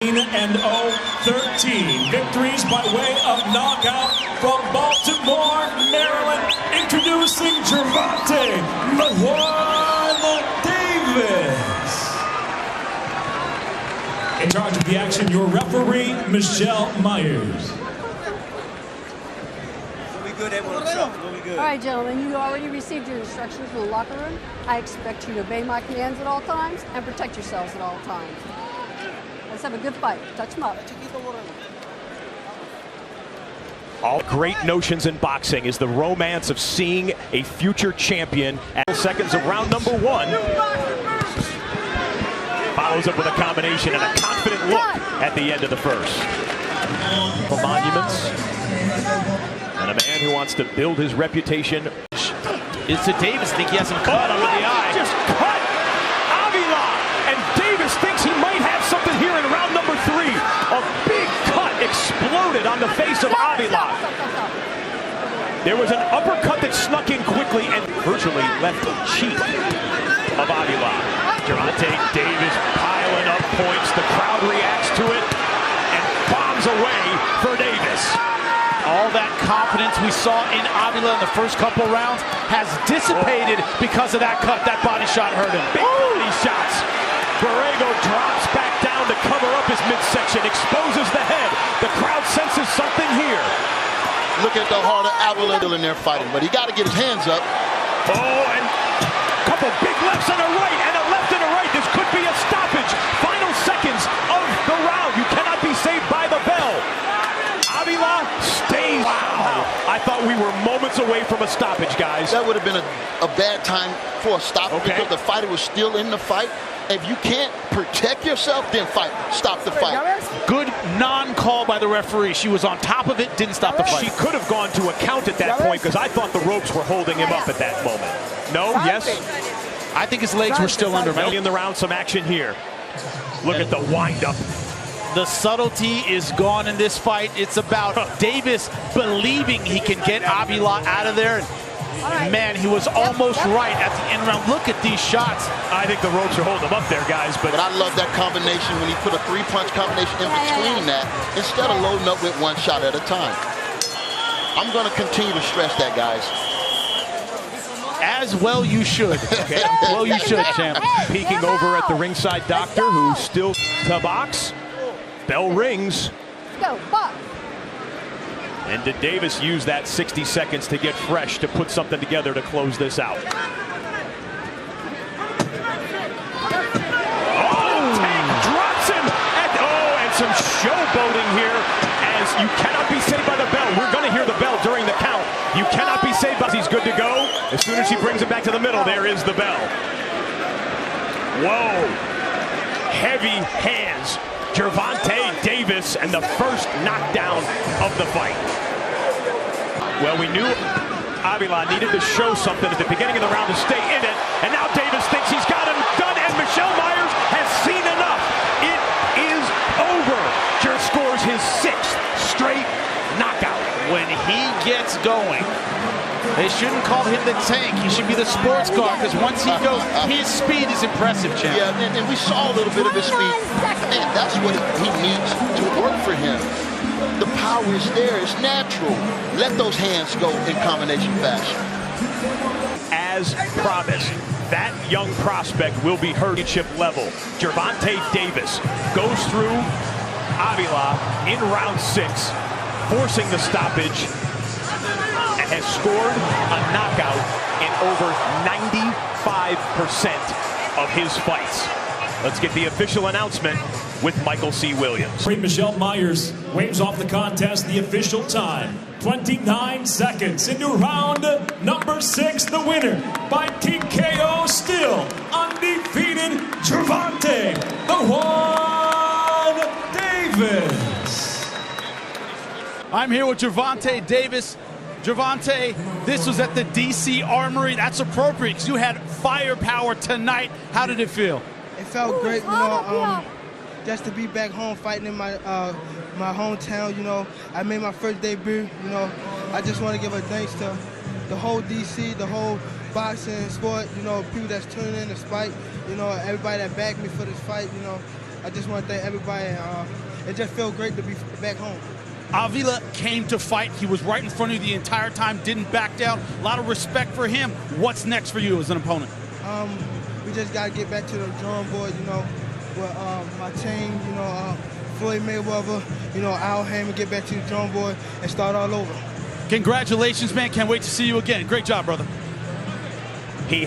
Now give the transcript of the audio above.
0, 13 victories by way of knockout from Baltimore, Maryland. Introducing Gervonta Davis. In charge of the action, your referee, Michelle Myers. All right, gentlemen, you already received your instructions from the locker room. I expect you to obey my commands at all times and protect yourselves at all times. Let's have a good fight. Touch them up. All great notions in boxing is the romance of seeing a future champion at seconds of round number 1. Follows up with a combination and a confident look at the end of the first. For monuments. And a man who wants to build his reputation. It's to Davis. Think he has him caught under the eye. Just cut Avila. And Davis thinks he might have something here in round number 3. A big cut exploded on the face of Avila. There was an uppercut that snuck in quickly and virtually left the cheek of Avila. Gervonta Davis piling up points. The crowd reacts to it and bombs away for Davis. All that confidence we saw in Avila in the first couple rounds has dissipated because of that cut. That body shot hurt him. Big body shots. Borrego drops back down to cover up his midsection, exposes the head. The crowd senses something here. Look at the heart of Avila in there fighting, but he got to get his hands up. Oh, and a couple big lefts and a right, and a left and a right. This could be a stoppage. Final seconds of the round. You cannot be saved by the bell. Avila stays. Wow. I thought we were moments away from a stoppage, guys. That would have been a bad time for a stoppage because the fighter was still in the fight. If you can't protect yourself, then fight. Stop the fight. Good non-call by the referee. She was on top of it, didn't stop the fight. She could have gone to a count at that point because I thought the ropes were holding him up at that moment. No? Yes? I think his legs were still under. Early in the round, some action here. Look at the wind-up. The subtlety is gone in this fight. It's about Davis believing he can get Avila out of there. Man, he was almost right at the end round. Look at these shots. I think the ropes are holding him up there, guys. But I love that combination when he put a 3-punch combination in between that instead of loading up with one shot at a time. I'm going to continue to stress that, guys. As well you should. Okay, well you should, champ. Peeking over at the ringside doctor who's still to box. Bell rings. Go, box. And did Davis use that 60 seconds to get fresh, to put something together to close this out? Oh, Tank drops him! And some showboating here, as you cannot be saved by the bell. We're going to hear the bell during the count. You cannot be saved by... He's good to go. As soon as she brings it back to the middle, there is the bell. Whoa. Heavy hands. Gervonta Davis, and the first knockdown of the fight. Well, we knew Avila needed to show something at the beginning of the round to stay in it, and now Davis thinks he's got him done, and Michelle Myers has seen enough. It is over. Jer scores his 6th straight knockout. When he gets going, they shouldn't call him the Tank. He should be the sports car, because once he goes, his speed is impressive, champ. Yeah, and we saw a little bit of his speed. And that's what he needs to work for him. The power is there. It's natural. Let those hands go in combination fashion. As promised, that young prospect will be her chip level. Gervonta Davis goes through Avila in round 6, forcing the stoppage, and has scored a knockout in over 95% of his fights. Let's get the official announcement with Michael C. Williams. Michelle Myers waves off the contest. The official time, 29 seconds into round number 6. The winner by TKO, still undefeated, Gervonta Davis. I'm here with Gervonta Davis. Gervonta, this was at the DC Armory. That's appropriate because you had firepower tonight. How did it feel? It felt great, just to be back home fighting in my my hometown. I made my first debut. I just want to give a thanks to the whole DC, the whole boxing sport. People that's tuning in this fight. Everybody that backed me for this fight. I just want to thank everybody. It just feels great to be back home. Avila came to fight. He was right in front of you the entire time, didn't back down. A lot of respect for him. What's next for you as an opponent? We just got to get back to the drawing board, you know, with my team, you know, Floyd Mayweather, you know, Al Hammond, get back to the drawing board and start all over. Congratulations, man. Can't wait to see you again. Great job, brother. He